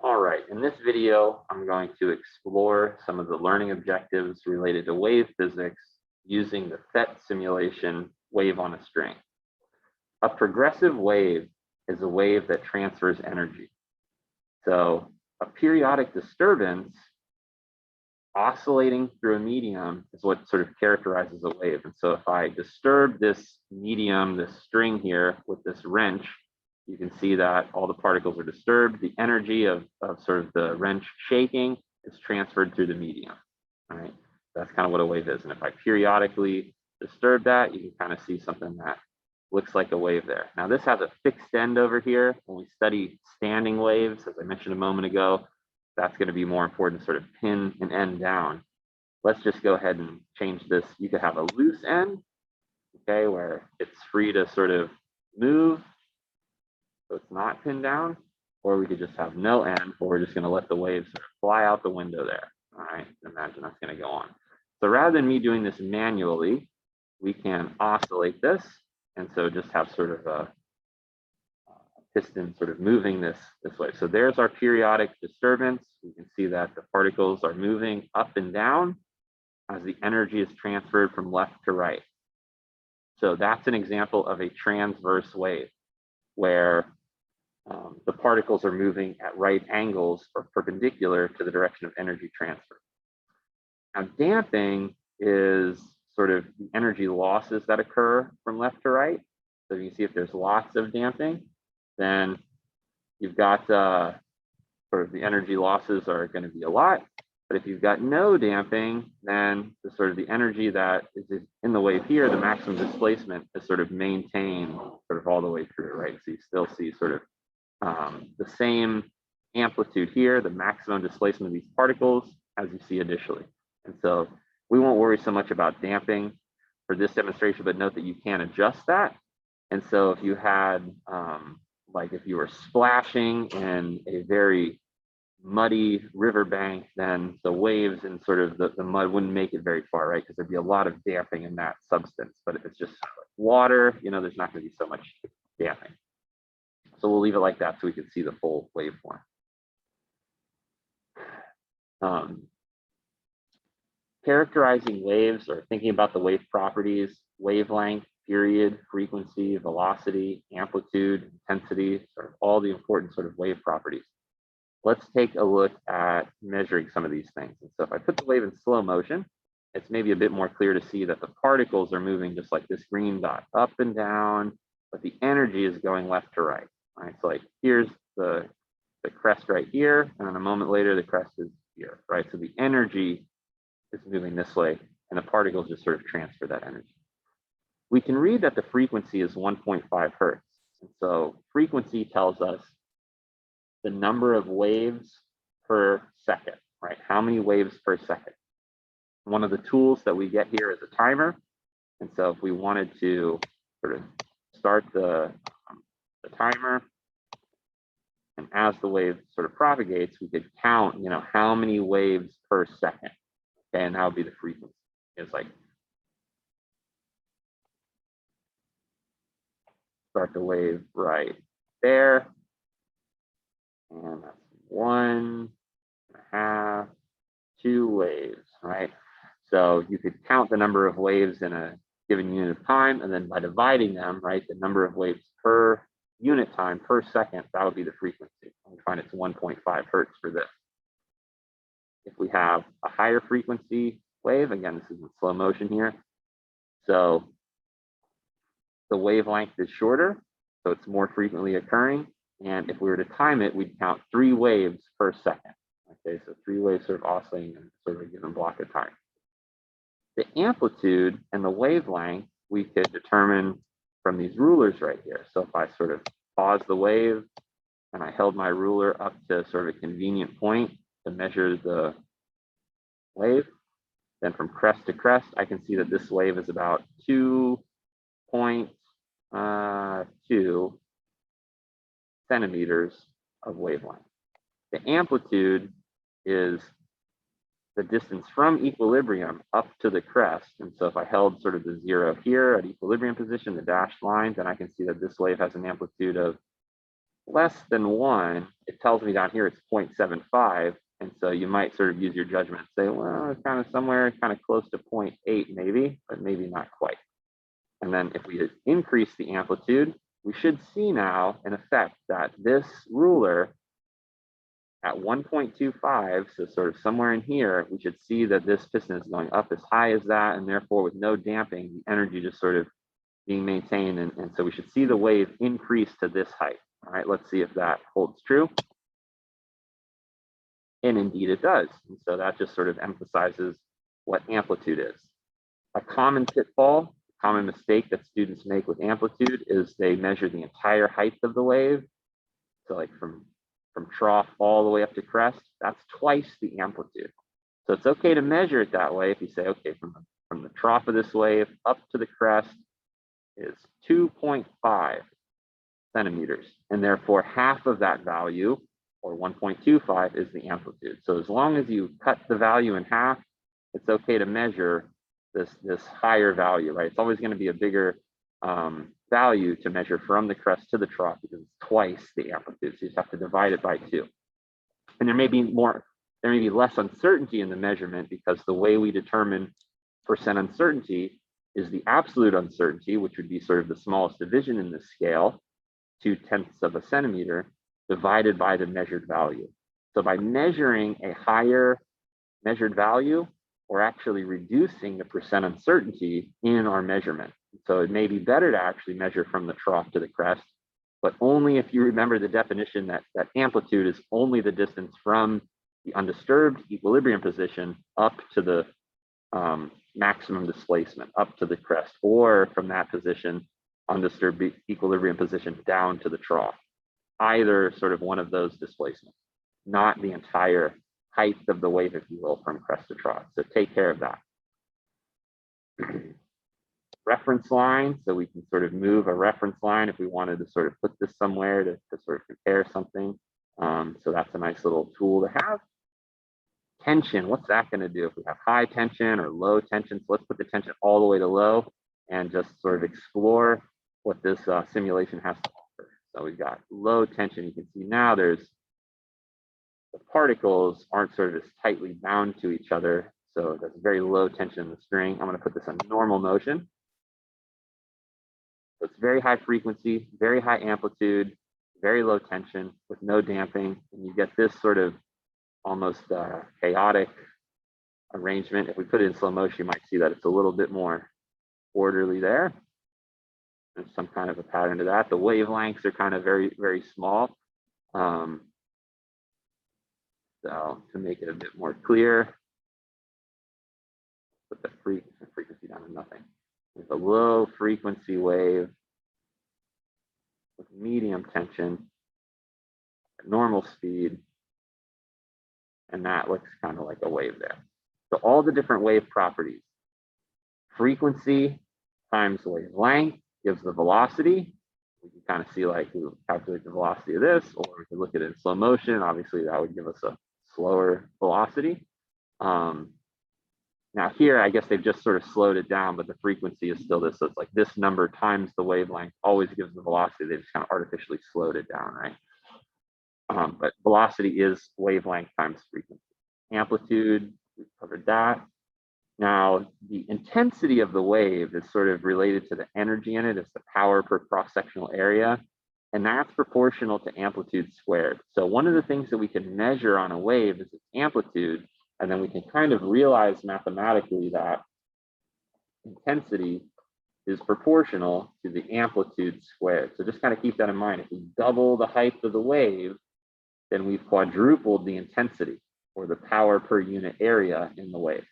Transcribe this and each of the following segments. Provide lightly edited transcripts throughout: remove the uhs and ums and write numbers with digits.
All right, in this video, I'm going to explore some of the learning objectives related to wave physics using the PhET simulation wave on a string. A progressive wave is a wave that transfers energy. So a periodic disturbance oscillating through a medium is what sort of characterizes a wave. And so if I disturb this medium, this string here with this wrench, you can see that all the particles are disturbed. The energy of sort of the wrench shaking is transferred through the medium. All right, that's kind of what a wave is. And if I periodically disturb that, you can kind of see something that looks like a wave there. Now this has a fixed end over here. When we study standing waves, as I mentioned a moment ago, that's going to be more important to sort of pin an end down. Let's just go ahead and change this. You could have a loose end, okay, where it's free to sort of move, so it's not pinned down, or we could just have no end, or we're just going to let the waves sort of fly out the window there. All right, imagine that's going to go on. So rather than me doing this manually, we can oscillate this, and so just have sort of a piston sort of moving this way. So there's our periodic disturbance. We can see that the particles are moving up and down as the energy is transferred from left to right. So that's an example of a transverse wave where the particles are moving at right angles or perpendicular to the direction of energy transfer. Now, damping is sort of the energy losses that occur from left to right. So you can see if there's lots of damping, then you've got sort of the energy losses are going to be a lot. But if you've got no damping, then the sort of the energy that is in the wave here, the maximum displacement is sort of maintained sort of all the way through, right? So you still see sort of the same amplitude here, the maximum displacement of these particles as you see initially. And so we won't worry so much about damping for this demonstration, but note that you can adjust that. And so if you had, like if you were splashing in a very muddy riverbank, then the waves and sort of the mud wouldn't make it very far, right? Because there'd be a lot of damping in that substance. But if it's just water, you know, there's not going to be so much damping. So we'll leave it like that so we can see the full waveform. Characterizing waves or thinking about the wave properties, wavelength, period, frequency, velocity, amplitude, intensity, sort of all the important sort of wave properties. Let's take a look at measuring some of these things. And so if I put the wave in slow motion, it's maybe a bit more clear to see that the particles are moving just like this green dot up and down, but the energy is going left to right. All right, so like here's the crest right here, and then a moment later the crest is here, right? So the energy is moving this way, and the particles just sort of transfer that energy. We can read that the frequency is 1.5 hertz. And so frequency tells us the number of waves per second, right? How many waves per second? One of the tools that we get here is a timer. And so if we wanted to sort of start the timer, and as the wave sort of propagates, we could count, you know, how many waves per second. Okay, and that would be the frequency. It's like start the wave right there. And that's 1.5, 2 waves, right? So you could count the number of waves in a given unit of time, and then by dividing them, right, the number of waves per unit time per second, that would be the frequency. And we find it's 1.5 hertz for this. If we have a higher frequency wave, again, this is in slow motion here, so the wavelength is shorter, so it's more frequently occurring. And if we were to time it, we'd count 3 waves per second. Okay, so 3 waves sort of oscillating in sort of a given block of time. The amplitude and the wavelength we could determine from these rulers right here. So if I sort of pause the wave and I held my ruler up to sort of a convenient point to measure the wave, then from crest to crest, I can see that this wave is about 2.2 centimeters of wavelength. The amplitude is the distance from equilibrium up to the crest. And so if I held sort of the 0 here at equilibrium position, the dashed line, then I can see that this wave has an amplitude of less than 1, it tells me down here it's 0.75. And so you might sort of use your judgment and say, well, it's kind of somewhere kind of close to 0.8 maybe, but maybe not quite. And then if we increase the amplitude, we should see now in effect that this ruler at 1.25, so sort of somewhere in here, we should see that this piston is going up as high as that, and therefore with no damping, the energy just sort of being maintained. And so we should see the wave increase to this height. All right, let's see if that holds true. And indeed it does. And so that just sort of emphasizes what amplitude is. A common pitfall, common mistake that students make with amplitude is they measure the entire height of the wave. So like from trough all the way up to crest, that's twice the amplitude. So it's okay to measure it that way if you say, okay, from the trough of this wave up to the crest is 2.5 centimeters. And therefore half of that value, or 1.25, is the amplitude. So as long as you cut the value in half, it's okay to measure this higher value, right? It's always going to be a bigger value to measure from the crest to the trough because it's twice the amplitude. So you just have to divide it by 2. And there may be less uncertainty in the measurement because the way we determine percent uncertainty is the absolute uncertainty, which would be sort of the smallest division in this scale, 0.2 of a centimeter, divided by the measured value. So by measuring a higher measured value, we're actually reducing the percent uncertainty in our measurement. So it may be better to actually measure from the trough to the crest, but only if you remember the definition that amplitude is only the distance from the undisturbed equilibrium position up to the maximum displacement, up to the crest, or from that position, undisturbed equilibrium position, down to the trough. Either sort of one of those displacements, not the entire height of the wave, if you will, from crest to trough. So take care of that. Reference line, so we can sort of move a reference line if we wanted to sort of put this somewhere to sort of compare something. So that's a nice little tool to have. Tension, what's that going to do if we have high tension or low tension? So let's put the tension all the way to low and just sort of explore what this simulation has to offer. So we've got low tension. You can see now the particles aren't sort of as tightly bound to each other. So that's very low tension in the string. I'm going to put this in normal motion. So it's very high frequency, very high amplitude, very low tension with no damping. And you get this sort of almost chaotic arrangement. If we put it in slow motion, you might see that it's a little bit more orderly there. There's some kind of a pattern to that. The wavelengths are kind of very, very small. So to make it a bit more clear, put the frequency down to nothing. There's a low frequency wave with medium tension at normal speed. And that looks kind of like a wave there. So all the different wave properties, frequency times wavelength gives the velocity. We can kind of see like we calculate the velocity of this, or we can look at it in slow motion. Obviously that would give us a slower velocity. Now here, I guess they've just sort of slowed it down, but the frequency is still this. So it's like this number times the wavelength always gives the velocity. They just kind of artificially slowed it down, right? But velocity is wavelength times frequency. Amplitude, we've covered that. Now, the intensity of the wave is sort of related to the energy in it. It's the power per cross-sectional area, and that's proportional to amplitude squared. So one of the things that we can measure on a wave is its amplitude, and then we can kind of realize mathematically that intensity is proportional to the amplitude squared. So just kind of keep that in mind. If we double the height of the wave, then we've quadrupled the intensity, or the power per unit area in the wave.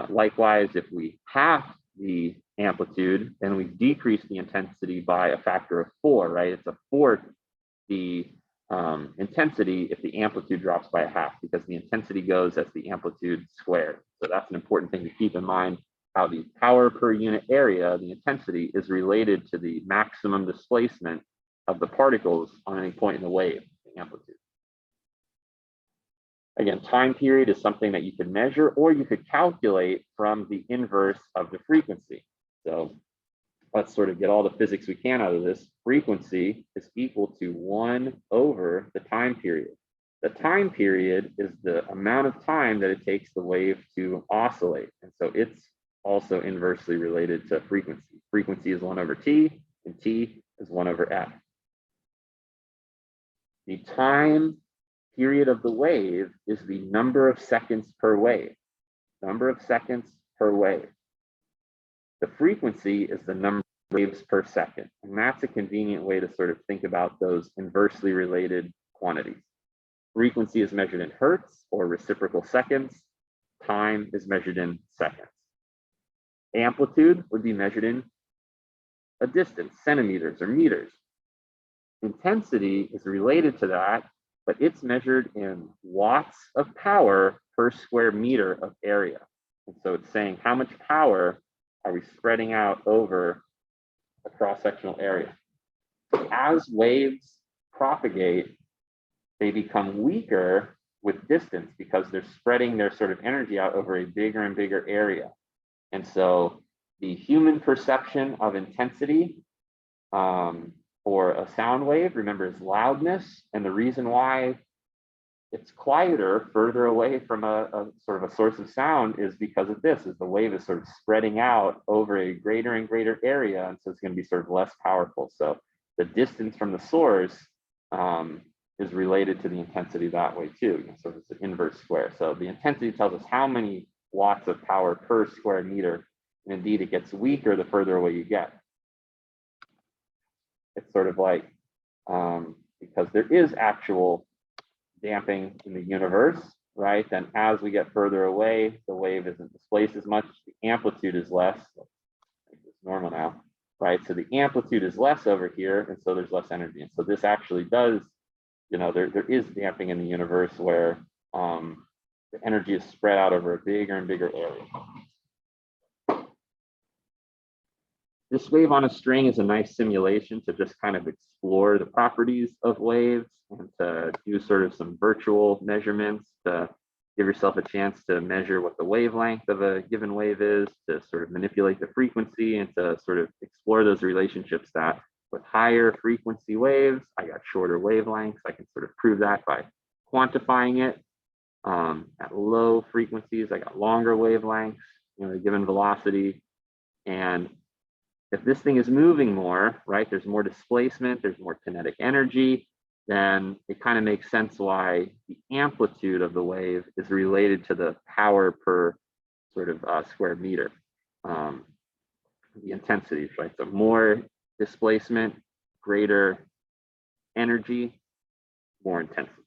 Likewise, if we half the amplitude, then we decrease the intensity by a factor of 4, right? It's a fourth the intensity if the amplitude drops by a half, because the intensity goes as the amplitude squared. So that's an important thing to keep in mind, how the power per unit area, the intensity, is related to the maximum displacement of the particles on any point in the wave, the amplitude. Again, time period is something that you could measure, or you could calculate from the inverse of the frequency. So let's let's sort of get all the physics we can out of this. Frequency is equal to 1 over the time period. The time period is the amount of time that it takes the wave to oscillate. And so it's also inversely related to frequency. Frequency is 1 over t, and t is 1 over f. The time period of the wave is the number of seconds per wave. Number of seconds per wave. The frequency is the number of waves per second. And that's a convenient way to sort of think about those inversely related quantities. Frequency is measured in hertz or reciprocal seconds. Time is measured in seconds. Amplitude would be measured in a distance, centimeters or meters. Intensity is related to that, but it's measured in watts of power per square meter of area. And so it's saying how much power are we spreading out over a cross-sectional area. As waves propagate, they become weaker with distance because they're spreading their sort of energy out over a bigger and bigger area. And so the human perception of intensity for a sound wave, remember, is loudness. And the reason why it's quieter further away from a sort of a source of sound is because of this, is the wave is sort of spreading out over a greater and greater area. And so it's going to be sort of less powerful. So the distance from the source is related to the intensity that way too. So it's an inverse square. So the intensity tells us how many watts of power per square meter. And indeed, it gets weaker the further away you get. It's sort of like, because there is actual damping in the universe, right? Then as we get further away, the wave isn't displaced as much, the amplitude is less. It's normal now, right? So the amplitude is less over here, and so there's less energy. And so this actually does, you know, there is damping in the universe where the energy is spread out over a bigger and bigger area. This wave on a string is a nice simulation to just kind of explore the properties of waves and to do sort of some virtual measurements to give yourself a chance to measure what the wavelength of a given wave is, to sort of manipulate the frequency and to sort of explore those relationships that with higher frequency waves, I got shorter wavelengths. I can sort of prove that by quantifying it. At low frequencies, I got longer wavelengths, you know, a given velocity. And if this thing is moving more, right, there's more displacement, there's more kinetic energy, then it kind of makes sense why the amplitude of the wave is related to the power per sort of square meter, the intensities, right? So more displacement, greater energy, more intensity.